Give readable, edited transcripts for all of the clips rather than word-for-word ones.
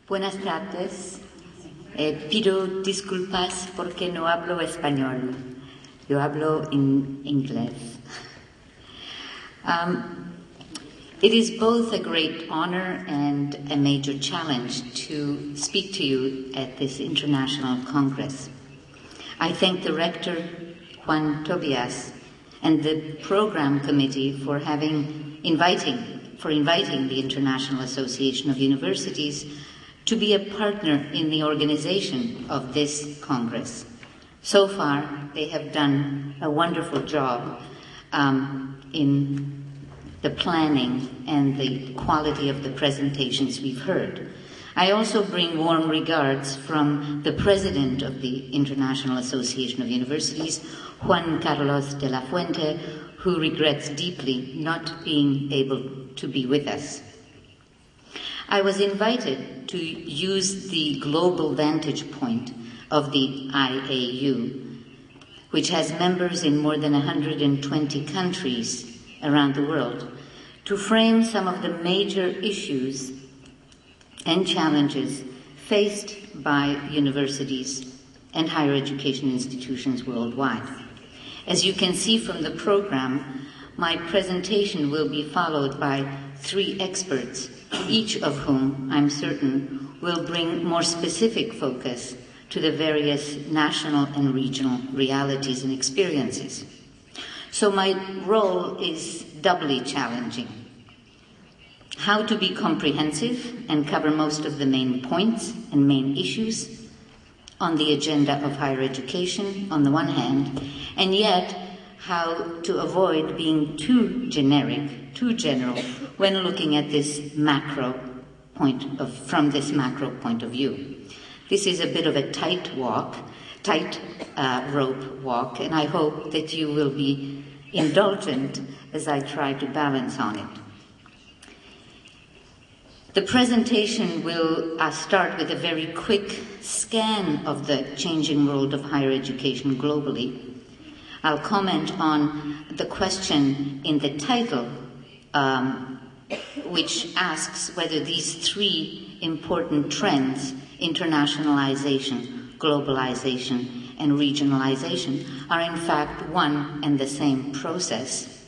Buenas tardes. Pido disculpas porque no hablo español. Yo hablo en inglés. It is both a great honor and a major challenge to speak to you at this International Congress. I thank the Rector, Juan Tobias, and the Program Committee for inviting the International Association of Universities to be a partner in the organization of this Congress. So far, they have done a wonderful job in the planning and the quality of the presentations we've heard. I also bring warm regards from the President of the International Association of Universities, Juan Carlos de la Fuente, who regrets deeply not being able to be with us. I was invited to use the global vantage point of the IAU, which has members in more than 120 countries around the world, to frame some of the major issues and challenges faced by universities and higher education institutions worldwide. As you can see from the program, my presentation will be followed by 3 experts, each of whom, I'm certain, will bring more specific focus to the various national and regional realities and experiences. So my role is doubly challenging. How to be comprehensive and cover most of the main points and main issues on the agenda of higher education on the one hand, and yet how to avoid being too generic, too general, when looking at this from this macro point of view. This is a bit of a tight rope walk, and I hope that you will be indulgent as I try to balance on it. The presentation will start with a very quick scan of the changing world of higher education globally. I'll comment on the question in the title, which asks whether these 3 important trends, internationalization, globalization, and regionalization, are in fact one and the same process.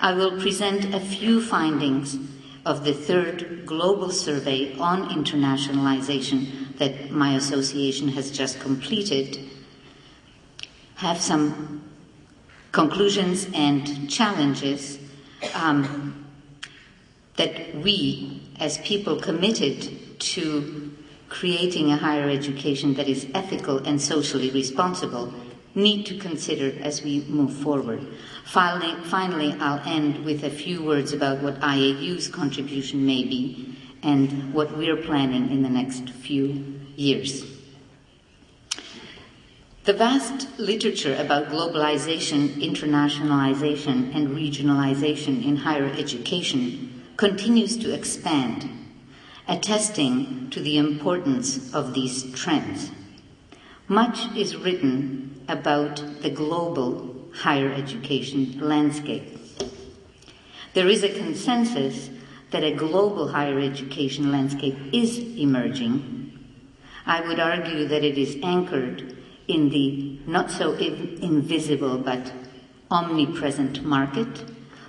I will present a few findings of the 3rd global survey on internationalization that my association has just completed, have some conclusions and challenges that we, as people committed to creating a higher education that is ethical and socially responsible, need to consider as we move forward. Finally, I'll end with a few words about what IAU's contribution may be and what we're planning in the next few years. The vast literature about globalization, internationalization, and regionalization in higher education continues to expand, attesting to the importance of these trends. Much is written about the global higher education landscape. There is a consensus that a global higher education landscape is emerging. I would argue that it is anchored in the not so invisible but omnipresent market,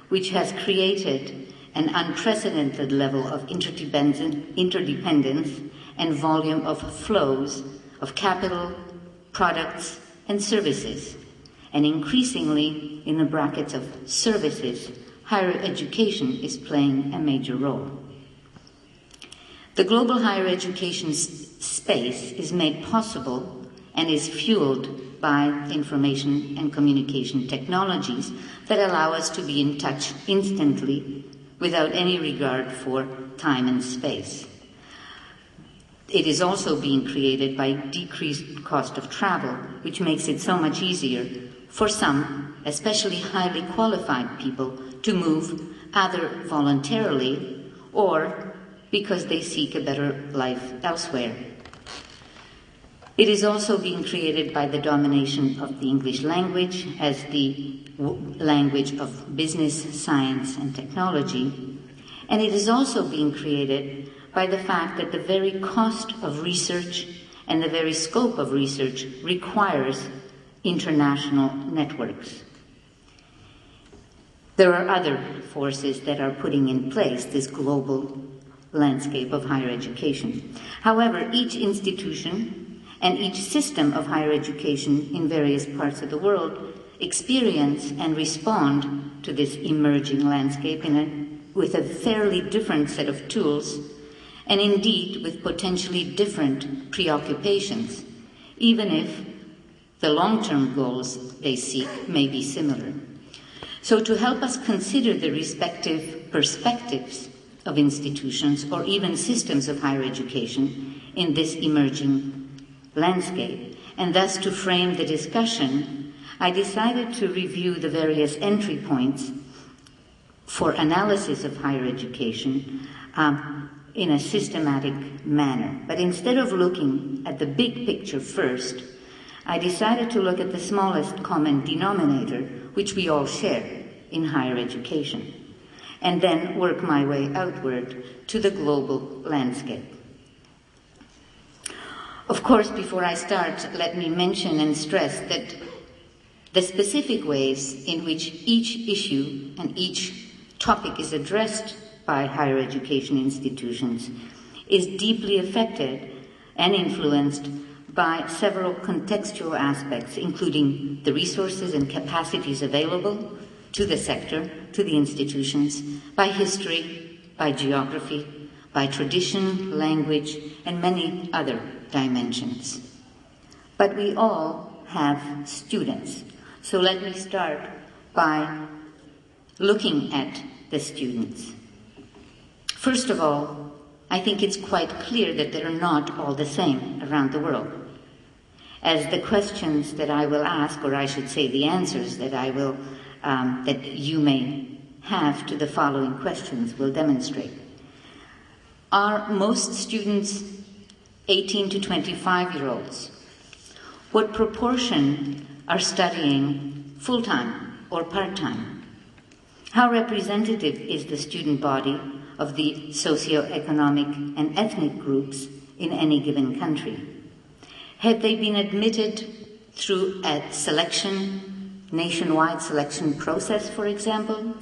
which has created an unprecedented level of interdependence and volume of flows of capital, products, and services, and increasingly in the brackets of services, higher education is playing a major role. The global higher education space is made possible and is fueled by information and communication technologies that allow us to be in touch instantly without any regard for time and space. It is also being created by decreased cost of travel, which makes it so much easier for some, especially highly qualified people, to move either voluntarily or because they seek a better life elsewhere. It is also being created by the domination of the English language as the language of business, science, and technology, and it is also being created by the fact that the very cost of research and the very scope of research requires international networks. There are other forces that are putting in place this global landscape of higher education. However, each institution and each system of higher education in various parts of the world experience and respond to this emerging landscape with a fairly different set of tools, and indeed with potentially different preoccupations, even if the long-term goals they seek may be similar. So to help us consider the respective perspectives of institutions or even systems of higher education in this emerging landscape, and thus to frame the discussion, I decided to review the various entry points for analysis of higher education in a systematic manner. But instead of looking at the big picture first, I decided to look at the smallest common denominator, which we all share in higher education, and then work my way outward to the global landscape. Of course, before I start, let me mention and stress that the specific ways in which each issue and each topic is addressed by higher education institutions is deeply affected and influenced by several contextual aspects, including the resources and capacities available to the sector, to the institutions, by history, by geography, by tradition, language, and many other dimensions. But we all have students. So let me start by looking at the students. First of all, I think it's quite clear that they're not all the same around the world. As the questions that I will ask, or I should say the answers that that you may have to the following questions will demonstrate. Are most students 18 to 25-year-olds? What proportion are studying full-time or part-time? How representative is the student body of the socioeconomic and ethnic groups in any given country? Have they been admitted through a nationwide selection process, for example?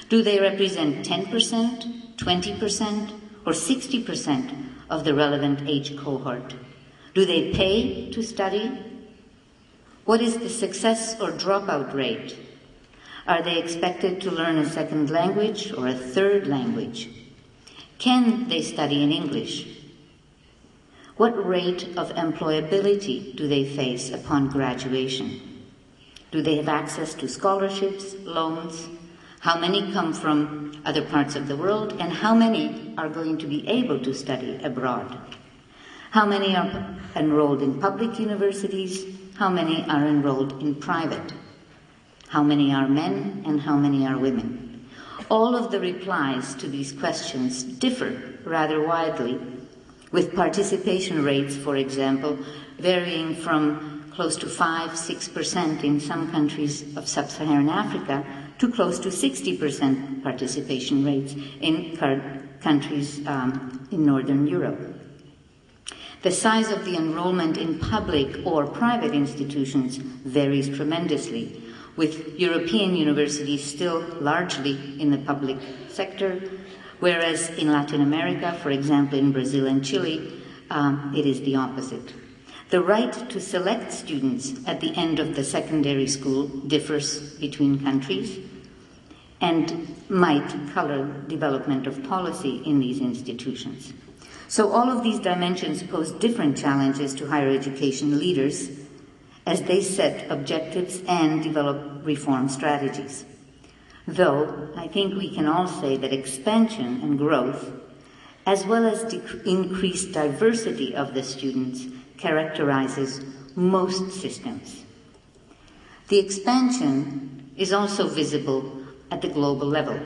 Do they represent 10%, 20%, or 60% of the relevant age cohort? Do they pay to study? What is the success or dropout rate? Are they expected to learn a second language or a third language? Can they study in English? What rate of employability do they face upon graduation? Do they have access to scholarships, loans? How many come from other parts of the world, and how many are going to be able to study abroad? How many are enrolled in public universities? How many are enrolled in private? How many are men and how many are women? All of the replies to these questions differ rather widely, with participation rates, for example, varying from close to 5-6% in some countries of sub-Saharan Africa to close to 60% participation rates in countries in Northern Europe. The size of the enrollment in public or private institutions varies tremendously, with European universities still largely in the public sector, whereas in Latin America, for example in Brazil and Chile, it is the opposite. The right to select students at the end of the secondary school differs between countries and might color development of policy in these institutions. So all of these dimensions pose different challenges to higher education leaders as they set objectives and develop reform strategies. Though I think we can all say that expansion and growth, as well as increased diversity of the students, characterizes most systems. The expansion is also visible at the global level.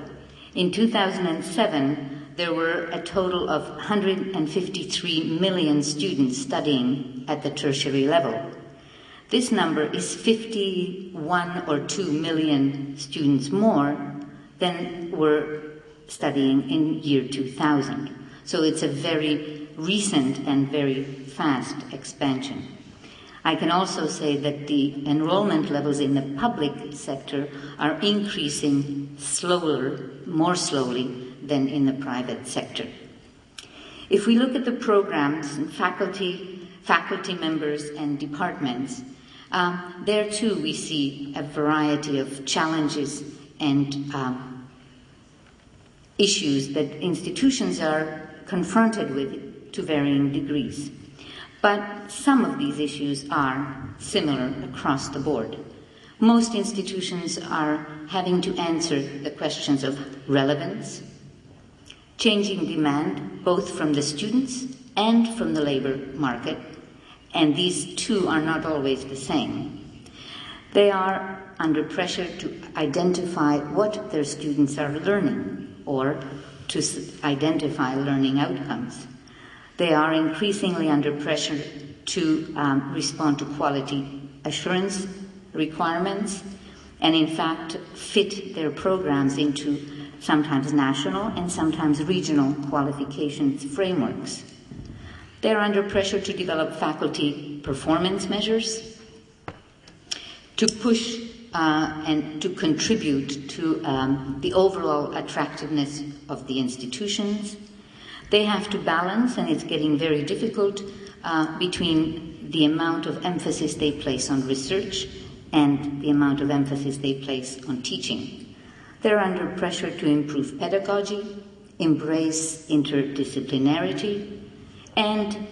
In 2007, there were a total of 153 million students studying at the tertiary level. This number is 51 or 2 million students more than were studying in year 2000. So it's a very recent and very fast expansion. I can also say that the enrollment levels in the public sector are increasing more slowly than in the private sector. If we look at the programs and faculty members and departments, there too we see a variety of challenges and issues that institutions are confronted with to varying degrees. But some of these issues are similar across the board. Most institutions are having to answer the questions of relevance, changing demand both from the students and from the labor market, and these two are not always the same. They are under pressure to identify what their students are learning or to identify learning outcomes. They are increasingly under pressure to respond to quality assurance requirements and in fact fit their programs into sometimes national and sometimes regional qualifications frameworks. They are under pressure to develop faculty performance measures, to push and to contribute to the overall attractiveness of the institutions. They have to balance, and it's getting very difficult, between the amount of emphasis they place on research and the amount of emphasis they place on teaching. They're under pressure to improve pedagogy, embrace interdisciplinarity, and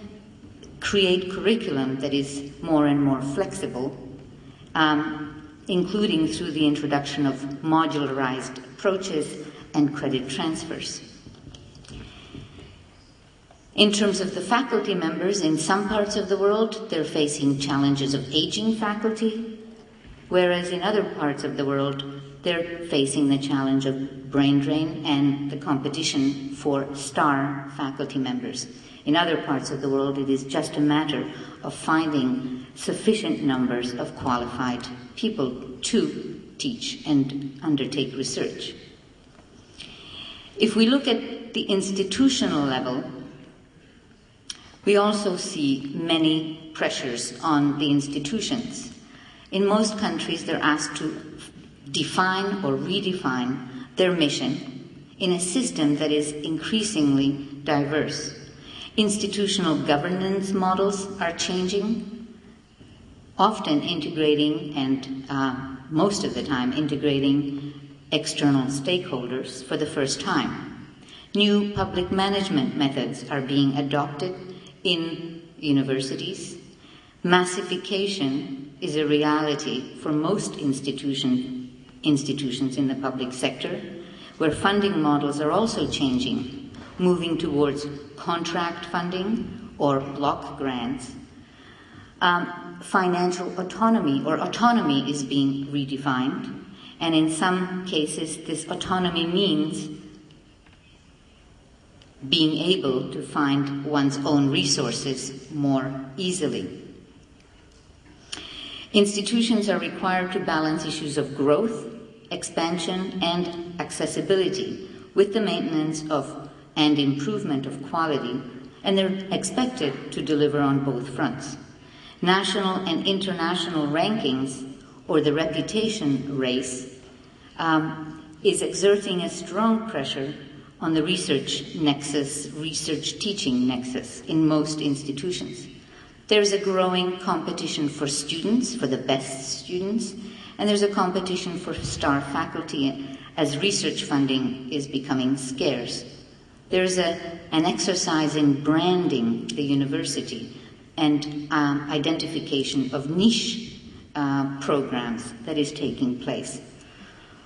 create curriculum that is more and more flexible, including through the introduction of modularized approaches and credit transfers. In terms of the faculty members, in some parts of the world, they're facing challenges of aging faculty, whereas in other parts of the world, they're facing the challenge of brain drain and the competition for star faculty members. In other parts of the world, it is just a matter of finding sufficient numbers of qualified people to teach and undertake research. If we look at the institutional level, we also see many pressures on the institutions. In most countries, they're asked to define or redefine their mission in a system that is increasingly diverse. Institutional governance models are changing, often integrating and most of the time integrating external stakeholders for the first time. New public management methods are being adopted in universities. Massification is a reality for most institutions in the public sector, where funding models are also changing, moving towards contract funding or block grants. Financial autonomy or autonomy is being redefined, and in some cases this autonomy means being able to find one's own resources more easily. Institutions are required to balance issues of growth, expansion, and accessibility with the maintenance of and improvement of quality, and they're expected to deliver on both fronts. National and international rankings, or the reputation race, is exerting a strong pressure on the research nexus, research teaching nexus in most institutions. There's a growing competition for students, for the best students, and there's a competition for star faculty as research funding is becoming scarce. There's an exercise in branding the university and identification of niche programs that is taking place.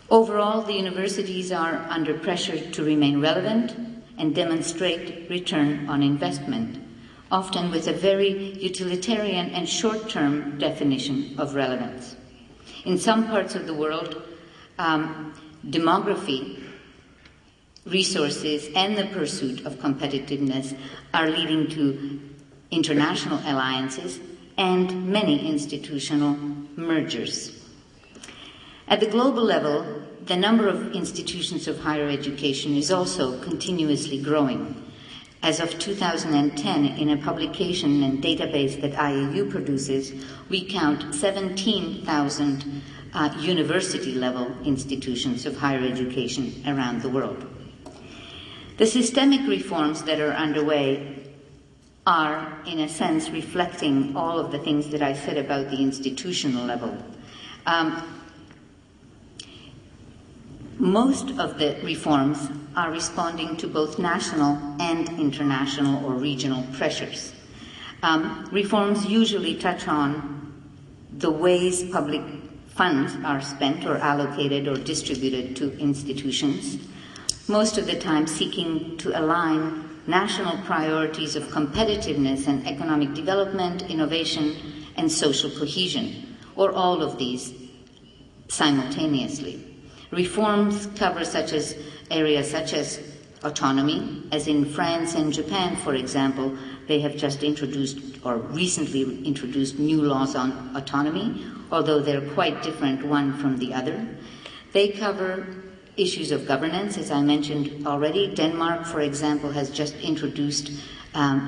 Overall, the universities are under pressure to remain relevant and demonstrate return on investment, often with a very utilitarian and short-term definition of relevance. In some parts of the world, demography, resources, and the pursuit of competitiveness are leading to international alliances and many institutional mergers. At the global level, the number of institutions of higher education is also continuously growing. As of 2010, in a publication and database that IAU produces, we count 17,000 university-level institutions of higher education around the world. The systemic reforms that are underway are, in a sense, reflecting all of the things that I said about the institutional level. Most of the reforms are responding to both national and international or regional pressures. Reforms usually touch on the ways public funds are spent or allocated or distributed to institutions, most of the time seeking to align national priorities of competitiveness and economic development, innovation, and social cohesion, or all of these simultaneously. Reforms cover areas such as autonomy, as in France and Japan, for example. They have just introduced or recently introduced new laws on autonomy, although they're quite different one from the other. They cover issues of governance, as I mentioned already. Denmark, for example, has just introduced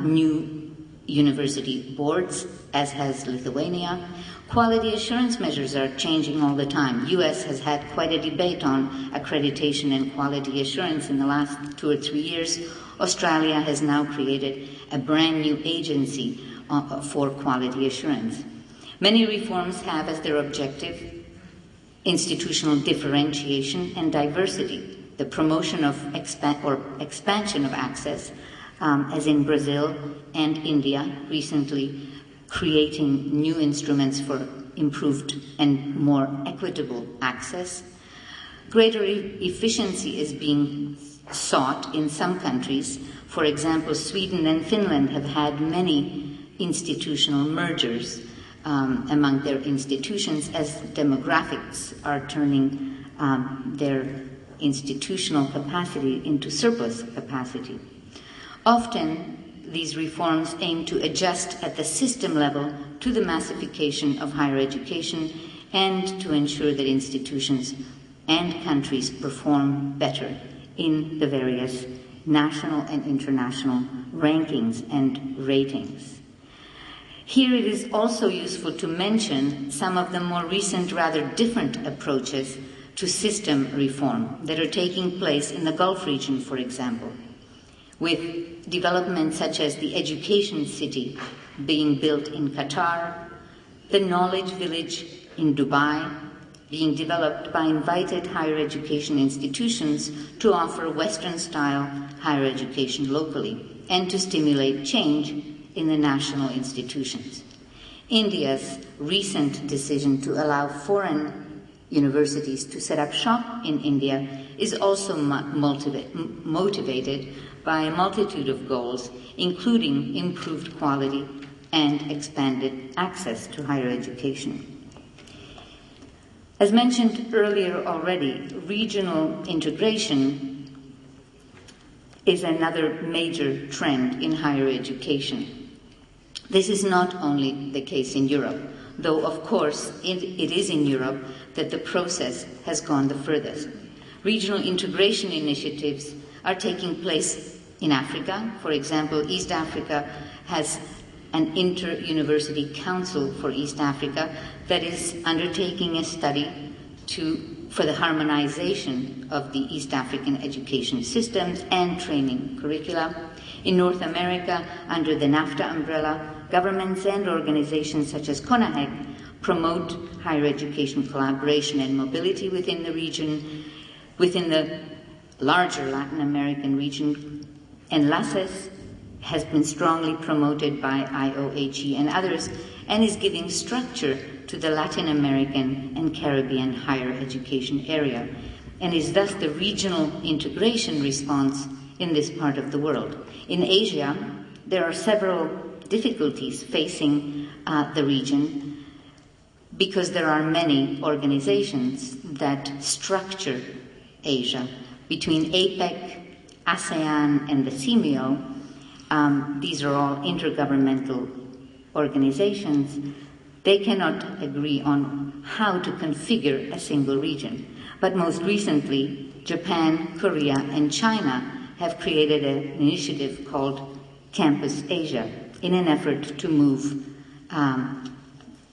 new university boards, as has Lithuania. Quality assurance measures are changing all the time. US has had quite a debate on accreditation and quality assurance in the last 2 or 3 years. Australia has now created a brand new agency for quality assurance. Many reforms have as their objective institutional differentiation and diversity, the promotion of expansion of access, as in Brazil and India recently, creating new instruments for improved and more equitable access. Greater efficiency is being sought in some countries. For example, Sweden and Finland have had many institutional mergers among their institutions as demographics are turning their institutional capacity into surplus capacity. Often, these reforms aim to adjust at the system level to the massification of higher education and to ensure that institutions and countries perform better in the various national and international rankings and ratings. Here it is also useful to mention some of the more recent, rather different approaches to system reform that are taking place in the Gulf region, for example, with developments such as the Education City being built in Qatar, the Knowledge Village in Dubai being developed by invited higher education institutions to offer Western-style higher education locally and to stimulate change in the national institutions. India's recent decision to allow foreign universities to set up shop in India is also motivated by a multitude of goals, including improved quality and expanded access to higher education. As mentioned earlier already, regional integration is another major trend in higher education. This is not only the case in Europe, though of course it is in Europe that the process has gone the furthest. Regional integration initiatives are taking place in Africa. For example, East Africa has an inter-university council for East Africa that is undertaking a study for the harmonization of the East African education systems and training curricula. In North America, under the NAFTA umbrella, governments and organizations such as CONAHEC promote higher education collaboration and mobility within the region. Within the larger Latin American region, ENLACES has been strongly promoted by IOHE and others and is giving structure to the Latin American and Caribbean higher education area and is thus the regional integration response in this part of the world. In Asia, there are several difficulties facing the region because there are many organizations that structure Asia. Between APEC, ASEAN, and the CIMIO, these are all intergovernmental organizations. They cannot agree on how to configure a single region. But most recently, Japan, Korea, and China have created an initiative called Campus Asia in an effort to move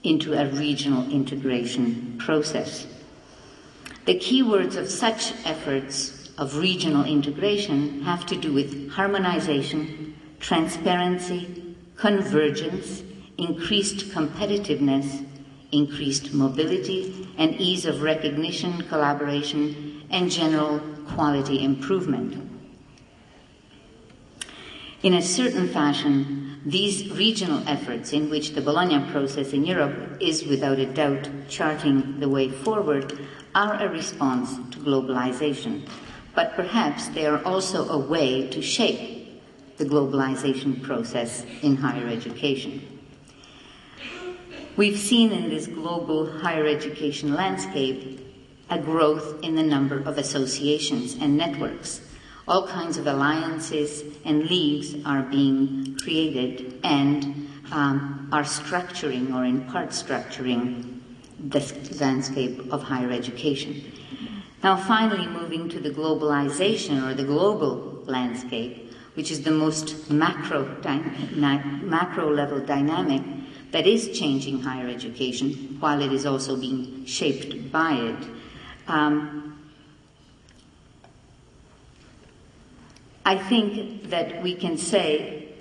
into a regional integration process. The key words of such efforts of regional integration have to do with harmonization, transparency, convergence, increased competitiveness, increased mobility, and ease of recognition, collaboration, and general quality improvement. In a certain fashion, these regional efforts, in which the Bologna process in Europe is without a doubt charting the way forward, are a response to globalization. But perhaps they are also a way to shape the globalization process in higher education. We've seen in this global higher education landscape a growth in the number of associations and networks. All kinds of alliances and leagues are being created and are structuring, or in part structuring, the landscape of higher education. Now finally, moving to the globalization or the global landscape, which is the most macro level dynamic that is changing higher education, while it is also being shaped by it. I think that we can say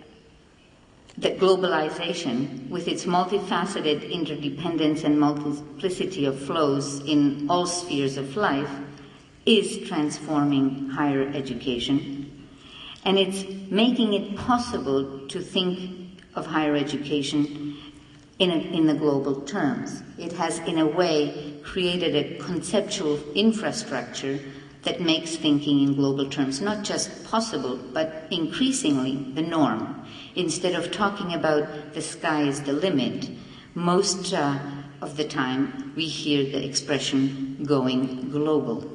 that globalization, with its multifaceted interdependence and multiplicity of flows in all spheres of life, is transforming higher education, and it's making it possible to think of higher education in the global terms. It has, in a way, created a conceptual infrastructure that makes thinking in global terms not just possible, but increasingly the norm. Instead of talking about the sky is the limit, most of the time we hear the expression going global.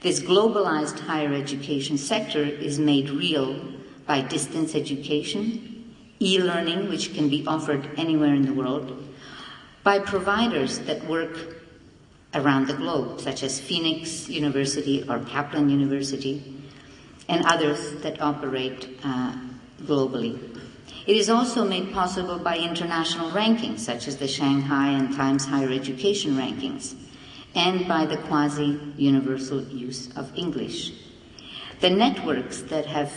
This globalized higher education sector is made real by distance education, e-learning, which can be offered anywhere in the world, by providers that work around the globe, such as Phoenix University or Kaplan University, and others that operate globally. It is also made possible by international rankings, such as the Shanghai and Times Higher Education rankings, and by the quasi-universal use of English. The networks that have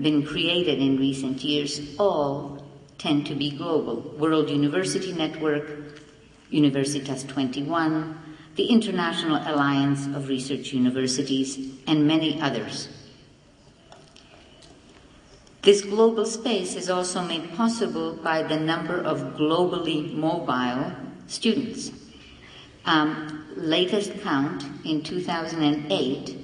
been created in recent years all tend to be global. World University Network, Universitas 21, the International Alliance of Research Universities, and many others. This global space is also made possible by the number of globally mobile students. Latest count, in 2008,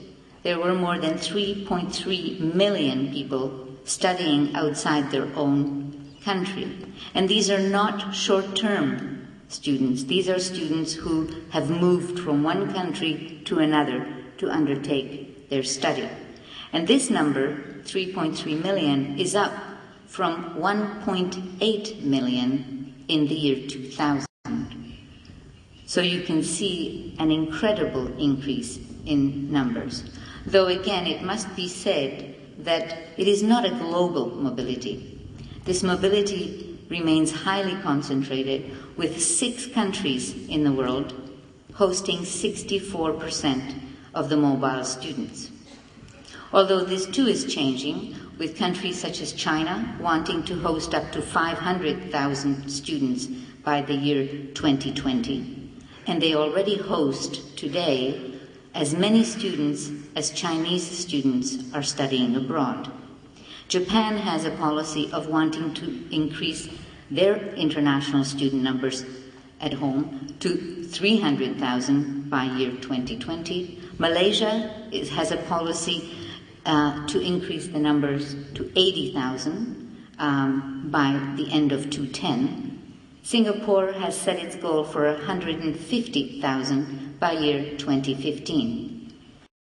there were more than 3.3 million people studying outside their own country. And these are not short-term students. These are students who have moved from one country to another to undertake their study. And this number, 3.3 million, is up from 1.8 million in the year 2000. So you can see an incredible increase in numbers. Though again, it must be said that it is not a global mobility. This mobility remains highly concentrated, with 6 countries in the world hosting 64% of the mobile students. Although this too is changing, with countries such as China wanting to host up to 500,000 students by the year 2020. And they already host today as many students as Chinese students are studying abroad. Japan has a policy of wanting to increase their international student numbers at home to 300,000 by year 2020. Malaysia has a policy to increase the numbers to 80,000 by the end of 2010. Singapore has set its goal for 150,000 by year 2015.